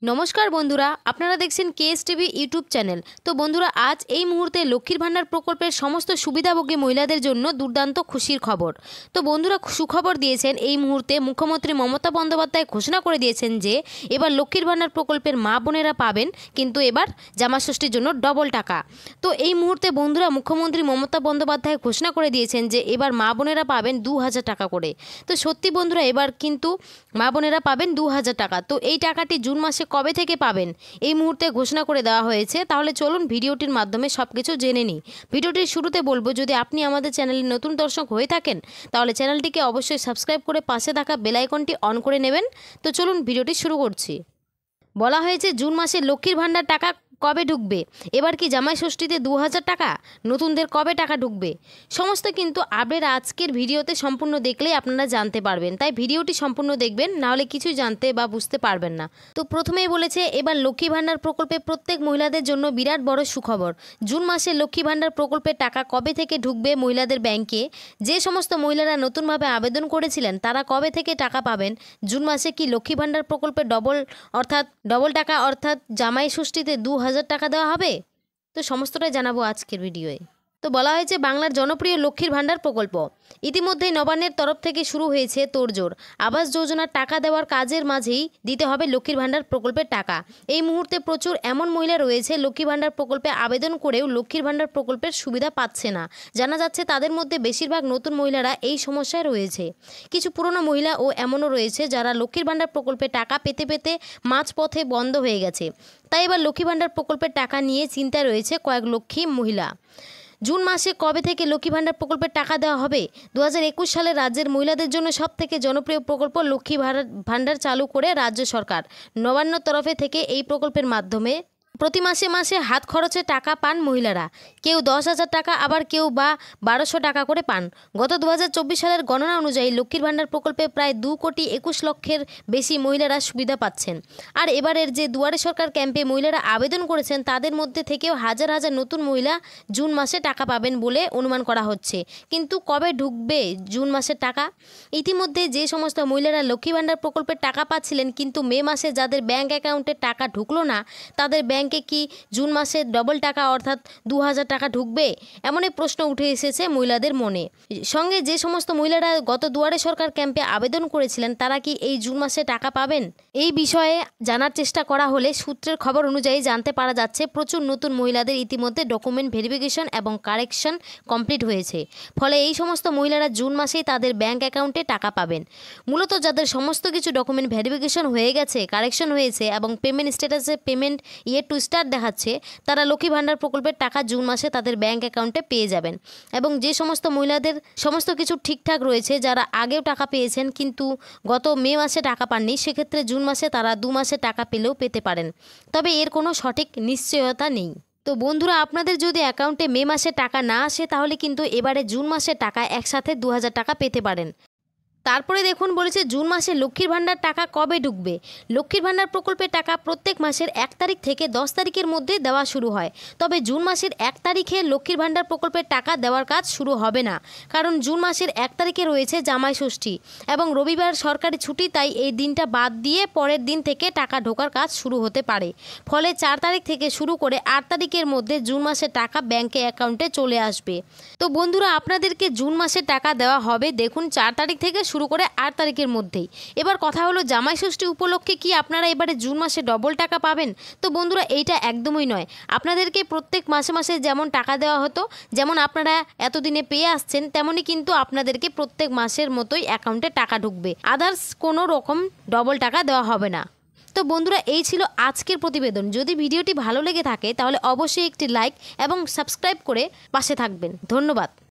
নমস্কার বন্ধুরা, আপনারা দেখছেন কেএস টিভি ইউটিউব চ্যানেল। তো বন্ধুরা, আজ এই মুহূর্তে লক্ষ্মীর ভাণ্ডার প্রকল্পের সমস্ত সুবিধাভোগী মহিলাদের জন্য দুর্দান্ত খুশির খবর। তো বন্ধুরা, সুখবর দিয়েছেন এই মুহূর্তে মুখ্যমন্ত্রী মমতা বন্দ্যোপাধ্যায় ঘোষণা করে দিয়েছেন যে এবার লক্ষ্মীর ভাণ্ডার প্রকল্পের মা বোনেরা পাবেন কিন্তু এবার জামাষষ্ঠীর জন্য ডবল টাকা। তো এই মুহূর্তে বন্ধুরা, মুখ্যমন্ত্রী মমতা বন্দ্যোপাধ্যায় ঘোষণা করে দিয়েছেন যে এবার মা বোনেরা পাবেন 2000 টাকা করে। তো সত্যি বন্ধুরা, এবার কিন্তু মা বোনেরা পাবেন 2000 টাকা। তো এই টাকাটি জুন মাসে কবে থেকে পাবেন এই মুহূর্তে ঘোষণা করে দেওয়া হয়েছে। তাহলে চলুন ভিডিওটির মাধ্যমে সবকিছু জেনে নিই। ভিডিওটির শুরুতে বলবো, যদি আপনি আমাদের চ্যানেলের নতুন দর্শক হয়ে থাকেন তাহলে চ্যানেলটিকে অবশ্যই সাবস্ক্রাইব করে পাশে থাকা বেল আইকনটি অন করে নেবেন। তো চলুন ভিডিওটি শুরু করছি। বলা হয়েছে জুন মাসে লক্ষ্মীর ভাণ্ডার টাকা কবে ঢুকবে, এবার কি জামাই ষষ্ঠীতে 2000 টাকা, নতুনদের কবে টাকা ঢুকবে, সমস্ত কিন্তু আপডেট আজকের ভিডিওতে সম্পূর্ণ দেখলেই আপনারা জানতে পারবেন। তাই ভিডিওটি সম্পূর্ণ দেখবেন, নাহলে কিছুই জানতে বা বুঝতে পারবেন না। তো প্রথমেই বলেছে এবার লক্ষ্মী ভাণ্ডার প্রকল্পে প্রত্যেক মহিলাদের জন্য বিরাট বড় সুখবর। জুন মাসে লক্ষ্মী ভাণ্ডার প্রকল্পের টাকা কবে থেকে ঢুকবে মহিলাদের ব্যাংকে। যে সমস্ত মহিলারা নতুনভাবে আবেদন করেছিলেন তারা কবে থেকে টাকা পাবেন। জুন মাসে কি লক্ষ্মী ভাণ্ডার প্রকল্পে ডবল টাকা অর্থাৎ জামাই ষষ্ঠীতে 2000 টাকা দেওয়া হবে। তো সমস্তটাই জানাবো আজকের ভিডিওয়ে। তো বলা হয়েছে বাংলার জনপ্রিয় লক্ষ্মীর ভাণ্ডার প্রকল্প ইতিমধ্যেই নবান্নের তরফ থেকে শুরু হয়েছে তোড়জোড়। আবাস যোজনার টাকা দেওয়ার কাজের মাঝেই দিতে হবে লক্ষ্মীর ভাণ্ডার প্রকল্পের টাকা। এই মুহূর্তে প্রচুর এমন মহিলা রয়েছে লক্ষ্মী ভাণ্ডার প্রকল্পে আবেদন করেও লক্ষ্মীর ভাণ্ডার প্রকল্পের সুবিধা পাচ্ছে না। জানা যাচ্ছে তাদের মধ্যে বেশিরভাগ নতুন মহিলারা এই সমস্যায় রয়েছে। কিছু পুরনো মহিলা ও এমনও রয়েছে যারা লক্ষ্মীর ভাণ্ডার প্রকল্পে টাকা পেতে পেতে মাঝপথে বন্ধ হয়ে গেছে। তাই এবার লক্ষ্মী ভাণ্ডার প্রকল্পের টাকা নিয়ে চিন্তায় রয়েছে কয়েক লক্ষ্মী মহিলা। জুন মাসে কবে থেকে লক্ষ্মী ভাণ্ডার প্রকল্পের টাকা দেওয়া হবে। 2021 সালে রাজ্যের মহিলাদের জন্য সবথেকে জনপ্রিয় প্রকল্প লক্ষ্মী ভাণ্ডার চালু করে রাজ্য সরকার। নবান্নর তরফে থেকে এই প্রকল্পের মাধ্যমে প্রতি মাসে মাসে হাত খরচে টাকা পান মহিলারা। কেউ 10,000 টাকা, আবার কেউ বা 1200 টাকা করে পান। গত 2024 সালের গণনা অনুযায়ী লক্ষ্মীর ভাণ্ডার প্রকল্পে প্রায় 2,21,00,000-এর বেশি মহিলারা সুবিধা পাচ্ছেন। আর এবারের যে দুয়ারে সরকার ক্যাম্পে মহিলারা আবেদন করেছেন তাদের মধ্যে থেকেও হাজার হাজার নতুন মহিলা জুন মাসে টাকা পাবেন বলে অনুমান করা হচ্ছে। কিন্তু কবে ঢুকবে জুন মাসের টাকা। ইতিমধ্যে যে সমস্ত মহিলারা লক্ষ্মী ভাণ্ডার প্রকল্পের টাকা পাচ্ছিলেন কিন্তু মে মাসে যাদের ব্যাংক অ্যাকাউন্টে টাকা ঢুকলো না, তাদের ব্যাংকে কি জুন মাসে ডবল টাকা অর্থাৎ 2000 টাকা ঢুকবে, এমনই প্রশ্ন উঠে এসেছে মহিলাদের মনে। সঙ্গে যে সমস্ত মহিলারা গত দুয়ারে সরকার ক্যাম্পে আবেদন করেছিলেন তারা কি এই জুন মাসে টাকা পাবেন, এই বিষয়ে জানার চেষ্টা করা হলে সূত্রের খবর অনুযায়ী জানতে পারা যাচ্ছে প্রচুর নতুন মহিলাদের ইতিমধ্যে ডকুমেন্ট ভেরিফিকেশন এবং কারেকশন কমপ্লিট হয়েছে। ফলে এই সমস্ত মহিলারা জুন মাসেই তাদের ব্যাংক অ্যাকাউন্টে টাকা পাবেন। মূলত যাদের সমস্ত কিছু ডকুমেন্ট ভেরিফিকেশন হয়ে গেছে, কারেকশন হয়েছে এবং পেমেন্ট স্ট্যাটাসে পেমেন্ট টু স্টার দেখাচ্ছে, তারা লক্ষ্মী ভাণ্ডার প্রকল্পের টাকা জুন মাসে তাদের ব্যাংক অ্যাকাউন্টে পেয়ে যাবেন। এবং যে সমস্ত মহিলাদের সমস্ত কিছু ঠিকঠাক রয়েছে, যারা আগেও টাকা পেয়েছেন কিন্তু গত মে মাসে টাকা পাননি, সেক্ষেত্রে জুন মাসে তারা 2 মাসে টাকা পেলেও পেতে পারেন। তবে এর কোনো সঠিক নিশ্চয়তা নেই। তো বন্ধুরা, আপনাদের যদি অ্যাকাউন্টে মে মাসে টাকা না আসে তাহলে কিন্তু এবারে জুন মাসের টাকা একসাথে 2000 টাকা পেতে পারেন। তারপরে দেখুন বলেছে জুন মাসে লক্ষ্মীর ভাণ্ডার টাকা কবে ঢুকবে। লক্ষ্মীর ভাণ্ডার প্রকল্পের টাকা প্রত্যেক মাসের 1 তারিখ থেকে 10 তারিখের মধ্যে দেওয়া শুরু হয়। তবে জুন মাসের 1 তারিখে লক্ষ্মীর ভাণ্ডার প্রকল্পের টাকা দেওয়ার কাজ শুরু হবে না, কারণ জুন মাসের 1 তারিখে রয়েছে জামাই ষষ্ঠী এবং রবিবার সরকারি ছুটি। তাই এই দিনটা বাদ দিয়ে পরের দিন থেকে টাকা ঢোকার কাজ শুরু হতে পারে। ফলে 4 তারিখ থেকে শুরু করে 8 তারিখের মধ্যে জুন মাসের টাকা ব্যাংকে অ্যাকাউন্টে চলে আসবে। তো বন্ধুরা, আপনাদেরকে জুন মাসে টাকা দেওয়া হবে দেখুন 4 তারিখ থেকে শুরু করে 8 তারিখের মধ্যেই। এবার কথা হলো জামাই ষষ্ঠী উপলক্ষে কি আপনারা এবারে জুন মাসে ডবল টাকা পাবেন। তো বন্ধুরা, এইটা একদমই নয়। আপনাদেরকে প্রত্যেক মাসে মাসে যেমন টাকা দেওয়া হতো, যেমন আপনারা এতদিনে পেয়ে আসছেন, তেমনই কিন্তু আপনাদেরকে প্রত্যেক মাসের মতোই অ্যাকাউন্টে টাকা ঢুকবে। আদার্স কোনো রকম ডবল টাকা দেওয়া হবে না। তো বন্ধুরা, এই ছিল আজকের প্রতিবেদন। যদি ভিডিওটি ভালো লেগে থাকে তাহলে অবশ্যই একটি লাইক এবং সাবস্ক্রাইব করে পাশে থাকবেন। ধন্যবাদ।